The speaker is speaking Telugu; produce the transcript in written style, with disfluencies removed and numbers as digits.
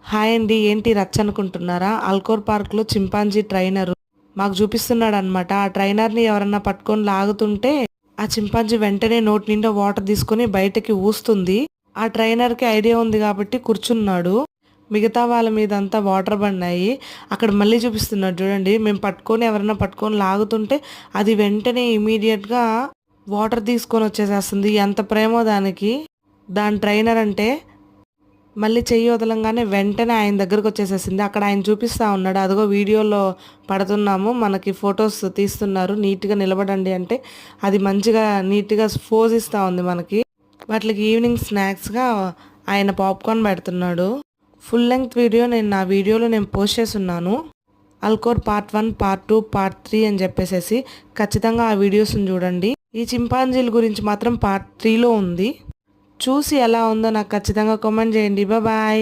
హాయ్ అండి, ఏంటి రచ్చ అనుకుంటున్నారా? అల్కోర్ పార్క్లో చింపాంజీ ట్రైనర్ మాకు చూపిస్తున్నాడు అనమాట. ఆ ట్రైనర్ని ఎవరన్నా పట్టుకొని లాగుతుంటే ఆ చింపాంజీ వెంటనే నోటి నిండా వాటర్ తీసుకొని బయటకి ఊస్తుంది. ఆ ట్రైనర్కి ఐడియా ఉంది కాబట్టి కూర్చున్నాడు. మిగతా వాళ్ళ మీద అంతా వాటర్ పడినాయి. అక్కడ మళ్ళీ చూపిస్తున్నాడు చూడండి. మేము ఎవరన్నా పట్టుకొని లాగుతుంటే అది వెంటనే ఇమీడియట్గా వాటర్ తీసుకొని వచ్చేసేస్తుంది. ఎంత ప్రేమో దానికి దాని ట్రైనర్ అంటే. మళ్ళీ చెయ్యి వదలంగానే వెంటనే ఆయన దగ్గరకు వచ్చేసేసింది. అక్కడ ఆయన చూపిస్తా ఉన్నాడు, అదిగో వీడియోలో పడుతున్నాము, మనకి ఫొటోస్ తీస్తున్నారు, నీట్గా నిలబడండి అంటే అది మంచిగా నీట్గా పోజ్ ఇస్తూ ఉంది మనకి. వాటికి ఈవినింగ్ స్నాక్స్గా ఆయన పాప్కార్న్ పెడుతున్నాడు. ఫుల్ లెంగ్త్ వీడియో నా వీడియోలో నేను పోస్ట్ చేసి ఉన్నాను. అల్కోర్ పార్ట్ 1, పార్ట్ 2, పార్ట్ 3 అని చెప్పేసి ఖచ్చితంగా ఆ వీడియోస్ని చూడండి. ఈ చింపాంజీల గురించి మాత్రం పార్ట్ 3లో ఉంది. చూసి ఎలా ఉందో నాకు ఖచ్చితంగా కామెంట్ చేయండి. బాయ్.